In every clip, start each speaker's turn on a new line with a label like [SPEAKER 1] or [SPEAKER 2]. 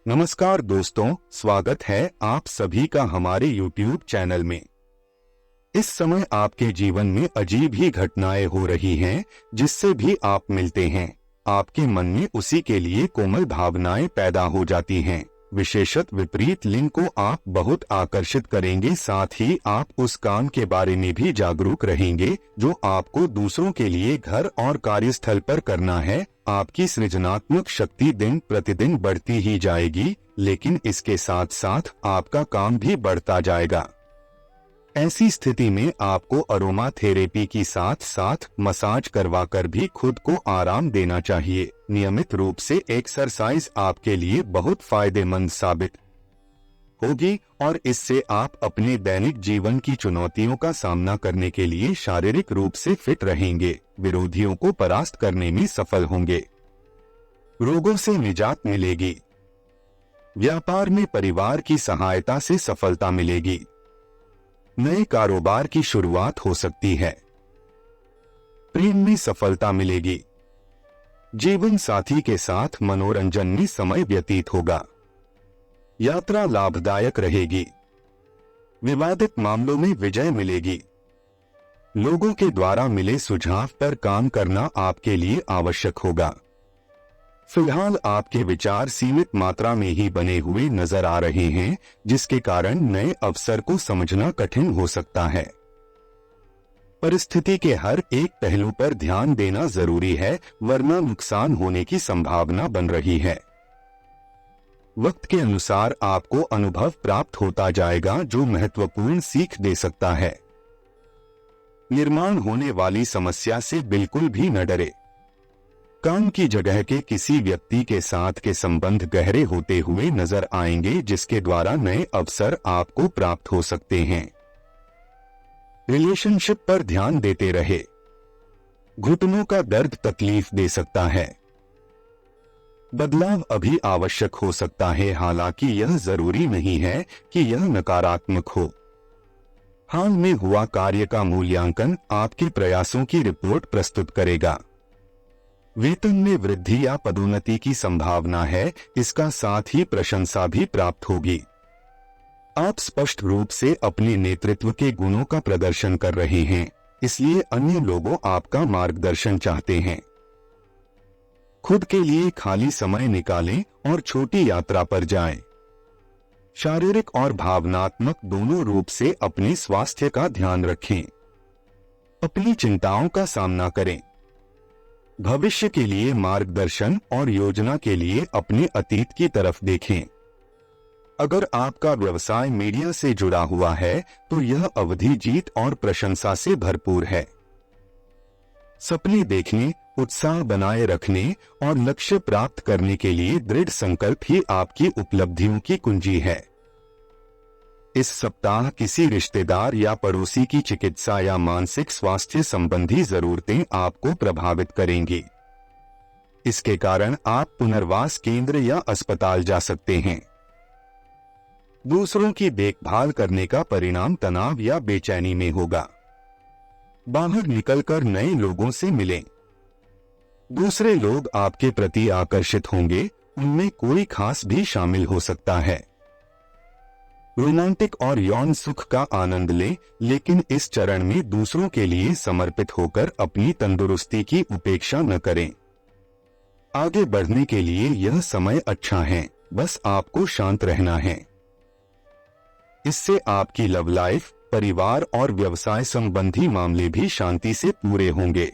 [SPEAKER 1] नमस्कार दोस्तों, स्वागत है आप सभी का हमारे YouTube चैनल में। इस समय आपके जीवन में अजीब ही घटनाएं हो रही हैं, जिससे भी आप मिलते हैं आपके मन में उसी के लिए कोमल भावनाएं पैदा हो जाती हैं। विशेषतः विपरीत लिंग को आप बहुत आकर्षित करेंगे, साथ ही आप उस काम के बारे में भी जागरूक रहेंगे जो आपको दूसरों के लिए घर और कार्यस्थल पर करना है। आपकी सृजनात्मक शक्ति दिन प्रतिदिन बढ़ती ही जाएगी, लेकिन इसके साथ साथ आपका काम भी बढ़ता जाएगा। ऐसी स्थिति में आपको अरोमा थेरेपी की साथ साथ मसाज करवाकर भी खुद को आराम देना चाहिए। नियमित रूप से एक्सरसाइज आपके लिए बहुत फायदेमंद साबित होगी और इससे आप अपने दैनिक जीवन की चुनौतियों का सामना करने के लिए शारीरिक रूप से फिट रहेंगे, विरोधियों को परास्त करने में सफल होंगे, रोगों से निजात मिलेगी, व्यापार में परिवार की सहायता से सफलता मिलेगी, नए कारोबार की शुरुआत हो सकती है, प्रेम में सफलता मिलेगी, जीवन साथी के साथ मनोरंजन में समय व्यतीत होगा, यात्रा लाभदायक रहेगी, विवादित मामलों में विजय मिलेगी, लोगों के द्वारा मिले सुझाव पर काम करना आपके लिए आवश्यक होगा। फिलहाल आपके विचार सीमित मात्रा में ही बने हुए नजर आ रहे हैं, जिसके कारण नए अवसर को समझना कठिन हो सकता है। परिस्थिति के हर एक पहलू पर ध्यान देना जरूरी है, वरना नुकसान होने की संभावना बन रही है। वक्त के अनुसार आपको अनुभव प्राप्त होता जाएगा जो महत्वपूर्ण सीख दे सकता है। निर्माण होने वाली समस्या से बिल्कुल भी न डरे। काम की जगह के किसी व्यक्ति के साथ के संबंध गहरे होते हुए नजर आएंगे, जिसके द्वारा नए अवसर आपको प्राप्त हो सकते हैं। रिलेशनशिप पर ध्यान देते रहे। घुटनों का दर्द तकलीफ दे सकता है। बदलाव अभी आवश्यक हो सकता है, हालांकि यह जरूरी नहीं है कि यह नकारात्मक हो। हाल में हुआ कार्य का मूल्यांकन आपके प्रयासों की रिपोर्ट प्रस्तुत करेगा। वेतन में वृद्धि या पदोन्नति की संभावना है, इसका साथ ही प्रशंसा भी प्राप्त होगी। आप स्पष्ट रूप से अपने नेतृत्व के गुणों का प्रदर्शन कर रहे हैं, इसलिए अन्य लोगों आपका मार्गदर्शन चाहते हैं। खुद के लिए खाली समय निकालें और छोटी यात्रा पर जाएं। शारीरिक और भावनात्मक दोनों रूप से अपने स्वास्थ्य का ध्यान रखें। अपनी चिंताओं का सामना करें। भविष्य के लिए मार्गदर्शन और योजना के लिए अपने अतीत की तरफ देखें। अगर आपका व्यवसाय मीडिया से जुड़ा हुआ है तो यह अवधि जीत और प्रशंसा से भरपूर है। सपने देखने, उत्साह बनाए रखने और लक्ष्य प्राप्त करने के लिए दृढ़ संकल्प ही आपकी उपलब्धियों की कुंजी है। इस सप्ताह किसी रिश्तेदार या पड़ोसी की चिकित्सा या मानसिक स्वास्थ्य संबंधी जरूरतें आपको प्रभावित करेंगी। इसके कारण आप पुनर्वास केंद्र या अस्पताल जा सकते हैं। दूसरों की देखभाल करने का परिणाम तनाव या बेचैनी में होगा। बाहर निकलकर नए लोगों से मिलें। दूसरे लोग आपके प्रति आकर्षित होंगे, उनमें कोई खास भी शामिल हो सकता है। रोमांटिक और यौन सुख का आनंद लें, लेकिन इस चरण में दूसरों के लिए समर्पित होकर अपनी तंदुरुस्ती की उपेक्षा न करें। आगे बढ़ने के लिए यह समय अच्छा है, बस आपको शांत रहना है। इससे आपकी लव लाइफ, परिवार और व्यवसाय संबंधी मामले भी शांति से पूरे होंगे।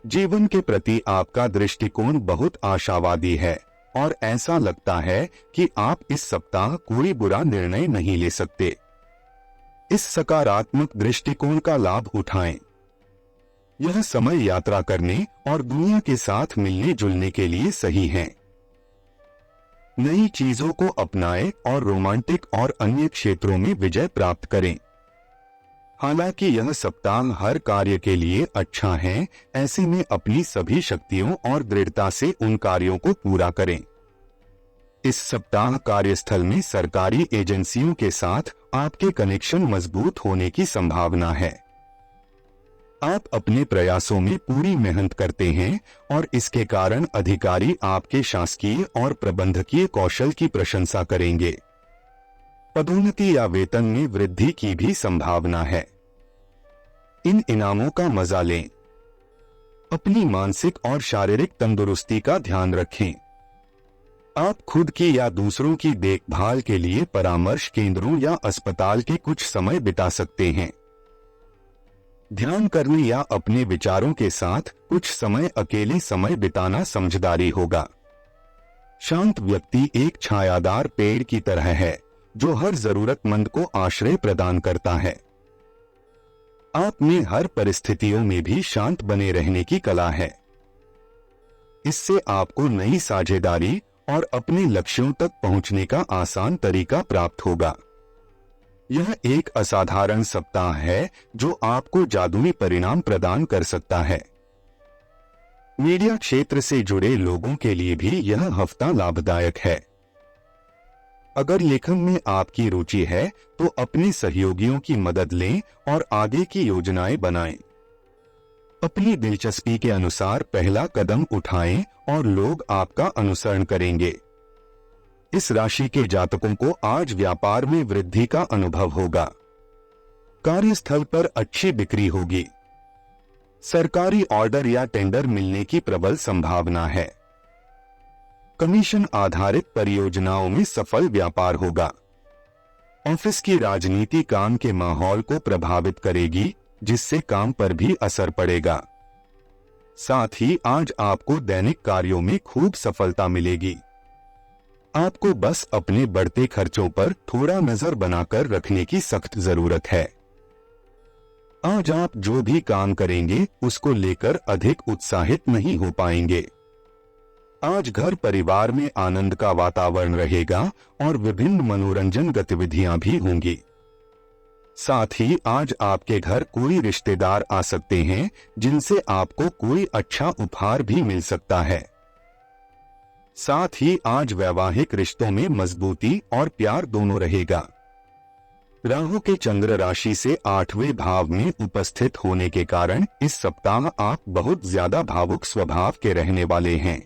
[SPEAKER 1] जीवन के प्रति आपका दृष्टिकोण बहुत आशावादी है और ऐसा लगता है कि आप इस सप्ताह कोई बुरा निर्णय नहीं ले सकते। इस सकारात्मक दृष्टिकोण का लाभ उठाएं। यह समय यात्रा करने और दुनिया के साथ मिलने जुलने के लिए सही है। नई चीजों को अपनाएं और रोमांटिक और अन्य क्षेत्रों में विजय प्राप्त करें। हालांकि यह सप्ताह हर कार्य के लिए अच्छा है, ऐसे में अपनी सभी शक्तियों और दृढ़ता से उन कार्यों को पूरा करें। इस सप्ताह कार्यस्थल में सरकारी एजेंसियों के साथ आपके कनेक्शन मजबूत होने की संभावना है। आप अपने प्रयासों में पूरी मेहनत करते हैं और इसके कारण अधिकारी आपके शासकीय और प्रबंधकीय कौशल की प्रशंसा करेंगे। पदोन्नति या वेतन में वृद्धि की भी संभावना है। इन इनामों का मजा लें। अपनी मानसिक और शारीरिक तंदुरुस्ती का ध्यान रखें। आप खुद की या दूसरों की देखभाल के लिए परामर्श केंद्रों या अस्पताल के कुछ समय बिता सकते हैं। ध्यान करने या अपने विचारों के साथ कुछ समय अकेले समय बिताना समझदारी होगा। शांत व्यक्ति एक छायादार पेड़ की तरह है जो हर जरूरतमंद को आश्रय प्रदान करता है। आप में हर परिस्थितियों में भी शांत बने रहने की कला है। इससे आपको नई साझेदारी और अपने लक्ष्यों तक पहुंचने का आसान तरीका प्राप्त होगा। यह एक असाधारण सप्ताह है जो आपको जादुई परिणाम प्रदान कर सकता है। मीडिया क्षेत्र से जुड़े लोगों के लिए भी यह हफ्ता लाभदायक है। अगर लेखन में आपकी रुचि है तो अपने सहयोगियों की मदद लें और आगे की योजनाएं बनाएं। अपनी दिलचस्पी के अनुसार पहला कदम उठाएं और लोग आपका अनुसरण करेंगे। इस राशि के जातकों को आज व्यापार में वृद्धि का अनुभव होगा। कार्यस्थल पर अच्छी बिक्री होगी। सरकारी ऑर्डर या टेंडर मिलने की प्रबल संभावना है। कमीशन आधारित परियोजनाओं में सफल व्यापार होगा। ऑफिस की राजनीति काम के माहौल को प्रभावित करेगी, जिससे काम पर भी असर पड़ेगा। साथ ही आज आपको दैनिक कार्यों में खूब सफलता मिलेगी। आपको बस अपने बढ़ते खर्चों पर थोड़ा नजर बनाकर रखने की सख्त जरूरत है। आज आप जो भी काम करेंगे उसको लेकर अधिक उत्साहित नहीं हो पाएंगे। आज घर परिवार में आनंद का वातावरण रहेगा और विभिन्न मनोरंजन गतिविधियां भी होंगी। साथ ही आज आपके घर कोई रिश्तेदार आ सकते हैं जिनसे आपको कोई अच्छा उपहार भी मिल सकता है। साथ ही आज वैवाहिक रिश्तों में मजबूती और प्यार दोनों रहेगा। राहु के चंद्र राशि से 8वें भाव में उपस्थित होने के कारण इस सप्ताह आप बहुत ज्यादा भावुक स्वभाव के रहने वाले हैं।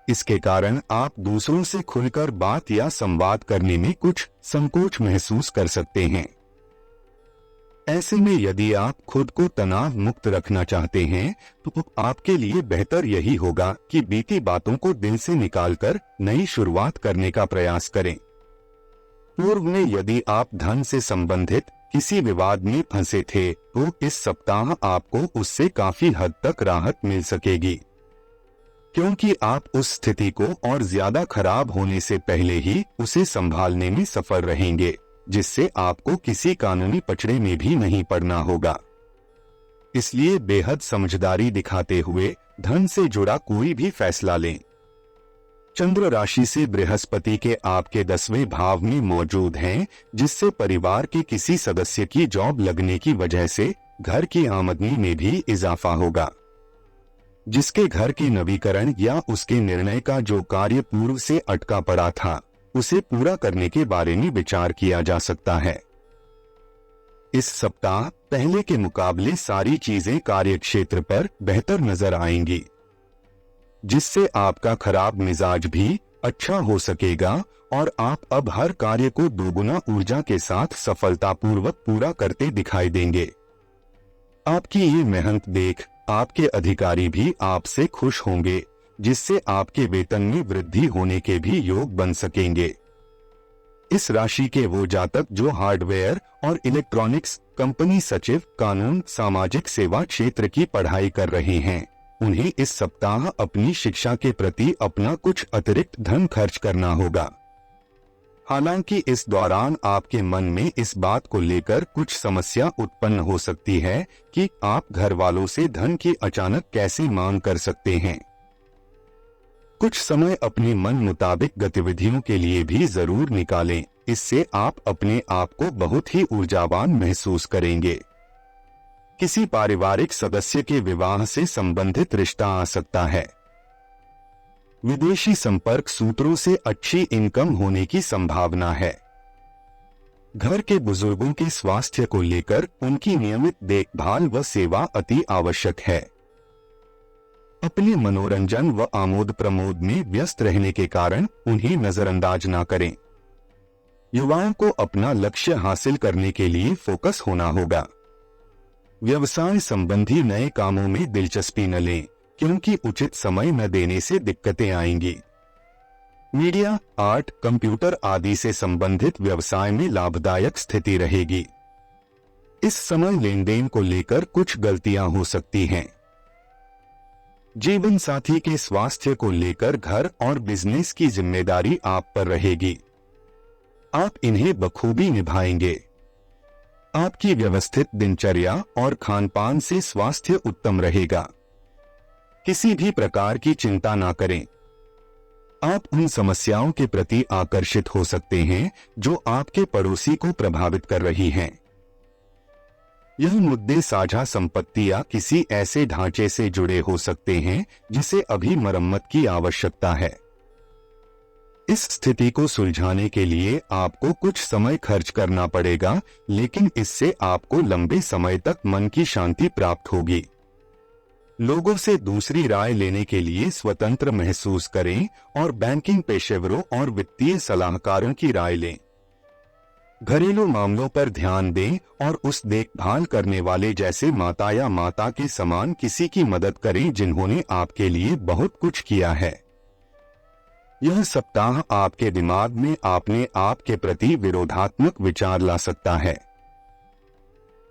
[SPEAKER 1] इसके कारण आप दूसरों से खुलकर बात या संवाद करने में कुछ संकोच महसूस कर सकते हैं। ऐसे में यदि आप खुद को तनाव मुक्त रखना चाहते हैं तो आपके लिए बेहतर यही होगा कि बीती बातों को दिल से निकालकर नई शुरुआत करने का प्रयास करें। पूर्व में यदि आप धन से संबंधित किसी विवाद में फंसे थे तो इस सप्ताह आपको उससे काफी हद तक राहत मिल सकेगी, क्योंकि आप उस स्थिति को और ज्यादा खराब होने से पहले ही उसे संभालने में सफल रहेंगे, जिससे आपको किसी कानूनी पचड़े में भी नहीं पड़ना होगा। इसलिए बेहद समझदारी दिखाते हुए धन से जुड़ा कोई भी फैसला लें। चंद्र राशि से बृहस्पति के आपके 10वें भाव में मौजूद हैं, जिससे परिवार के किसी सदस्य की जॉब लगने की वजह से घर की आमदनी में भी इजाफा होगा। जिसके घर के नवीकरण या उसके निर्णय का जो कार्य पूर्व से अटका पड़ा था उसे पूरा करने के बारे में विचार किया जा सकता है। इस सप्ताह पहले के मुकाबले सारी चीजें कार्यक्षेत्र पर बेहतर नजर आएंगी, जिससे आपका खराब मिजाज भी अच्छा हो सकेगा और आप अब हर कार्य को दोगुना ऊर्जा के साथ सफलतापूर्वक पूरा करते दिखाई देंगे। आपकी ये मेहनत देख आपके अधिकारी भी आपसे खुश होंगे, जिससे आपके वेतन में वृद्धि होने के भी योग बन सकेंगे। इस राशि के वो जातक जो हार्डवेयर और इलेक्ट्रॉनिक्स कंपनी, सचिव, कानून, सामाजिक सेवा क्षेत्र की पढ़ाई कर रहे हैं, उन्हें इस सप्ताह अपनी शिक्षा के प्रति अपना कुछ अतिरिक्त धन खर्च करना होगा। हालांकि इस दौरान आपके मन में इस बात को लेकर कुछ समस्या उत्पन्न हो सकती है कि आप घर वालों से धन की अचानक कैसे मांग कर सकते हैं। कुछ समय अपने मन मुताबिक गतिविधियों के लिए भी जरूर निकालें, इससे आप अपने आप को बहुत ही ऊर्जावान महसूस करेंगे। किसी पारिवारिक सदस्य के विवाह से संबंधित रिश्ता आ सकता है। विदेशी संपर्क सूत्रों से अच्छी इनकम होने की संभावना है। घर के बुजुर्गों के स्वास्थ्य को लेकर उनकी नियमित देखभाल व सेवा अति आवश्यक है। अपने मनोरंजन व आमोद प्रमोद में व्यस्त रहने के कारण उन्हें नजरअंदाज न करें। युवाओं को अपना लक्ष्य हासिल करने के लिए फोकस होना होगा। व्यवसाय संबंधी नए कामों में दिलचस्पी न लें, क्योंकि उचित समय न देने से दिक्कतें आएंगी। मीडिया, आर्ट, कंप्यूटर आदि से संबंधित व्यवसाय में लाभदायक स्थिति रहेगी। इस समय लेन देन को लेकर कुछ गलतियां हो सकती हैं। जीवन साथी के स्वास्थ्य को लेकर घर और बिजनेस की जिम्मेदारी आप पर रहेगी। आप इन्हें बखूबी निभाएंगे। आपकी व्यवस्थित दिनचर्या और खानपान से स्वास्थ्य उत्तम रहेगा। किसी भी प्रकार की चिंता ना करें। आप उन समस्याओं के प्रति आकर्षित हो सकते हैं जो आपके पड़ोसी को प्रभावित कर रही हैं। यह मुद्दे साझा संपत्ति या किसी ऐसे ढांचे से जुड़े हो सकते हैं जिसे अभी मरम्मत की आवश्यकता है। इस स्थिति को सुलझाने के लिए आपको कुछ समय खर्च करना पड़ेगा, लेकिन इससे आपको लंबे समय तक मन की शांति प्राप्त होगी। लोगों से दूसरी राय लेने के लिए स्वतंत्र महसूस करें और बैंकिंग पेशेवरों और वित्तीय सलाहकारों की राय लें। घरेलू मामलों पर ध्यान दें और उस देखभाल करने वाले जैसे माता या माता के समान किसी की मदद करें जिन्होंने आपके लिए बहुत कुछ किया है। यह सप्ताह आपके दिमाग में अपने आप के प्रति विरोधात्मक विचार ला सकता है।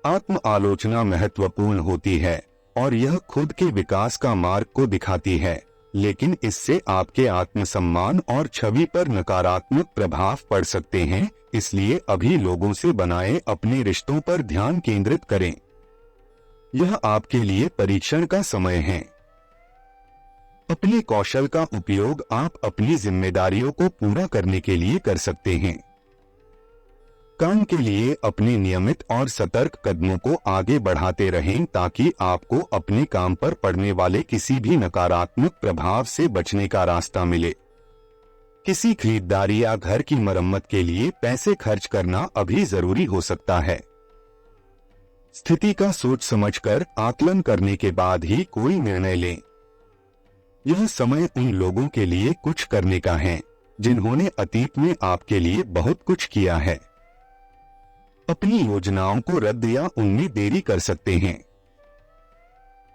[SPEAKER 1] आत्म आलोचना महत्वपूर्ण होती है और यह खुद के विकास का मार्ग को दिखाती है, लेकिन इससे आपके आत्मसम्मान और छवि पर नकारात्मक प्रभाव पड़ सकते हैं। इसलिए अभी लोगों से बनाए अपने रिश्तों पर ध्यान केंद्रित करें। यह आपके लिए परीक्षण का समय है। अपने कौशल का उपयोग आप अपनी जिम्मेदारियों को पूरा करने के लिए कर सकते हैं। काम के लिए अपने नियमित और सतर्क कदमों को आगे बढ़ाते रहें ताकि आपको अपने काम पर पड़ने वाले किसी भी नकारात्मक प्रभाव से बचने का रास्ता मिले। किसी खरीदारी या घर की मरम्मत के लिए पैसे खर्च करना अभी जरूरी हो सकता है। स्थिति का सोच समझकर आकलन करने के बाद ही कोई निर्णय लें। यह समय उन लोगों के लिए कुछ करने का है जिन्होंने अतीत में आपके लिए बहुत कुछ किया है। अपनी योजनाओं को रद्द या उनमें देरी कर सकते हैं।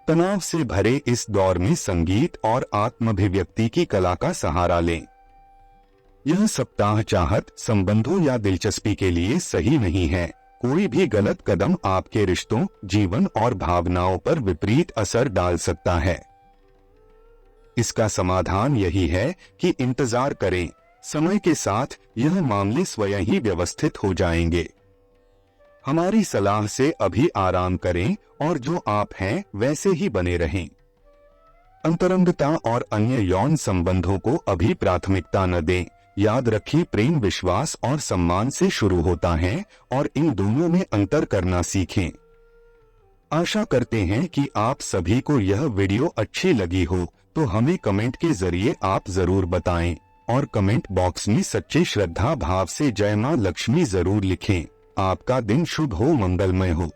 [SPEAKER 1] तनाव से भरे इस दौर में संगीत और आत्माभिव्यक्ति की कला का सहारा लें। यह सप्ताह चाहत, संबंधों या दिलचस्पी के लिए सही नहीं है। कोई भी गलत कदम आपके रिश्तों, जीवन और भावनाओं पर विपरीत असर डाल सकता है। इसका समाधान यही है कि इंतजार करें। समय के साथ यह मामले स्वयं ही व्यवस्थित हो जाएंगे। हमारी सलाह से अभी आराम करें और जो आप हैं वैसे ही बने रहें। अंतरंगता और अन्य यौन संबंधों को अभी प्राथमिकता न दें। याद रखें, प्रेम विश्वास और सम्मान से शुरू होता है और इन दोनों में अंतर करना सीखें। आशा करते हैं कि आप सभी को यह वीडियो अच्छी लगी हो, तो हमें कमेंट के जरिए आप जरूर बताएं और कमेंट बॉक्स में सच्चे श्रद्धा भाव से जय मां लक्ष्मी जरूर लिखें। आपका दिन शुभ हो, मंगलमय हो।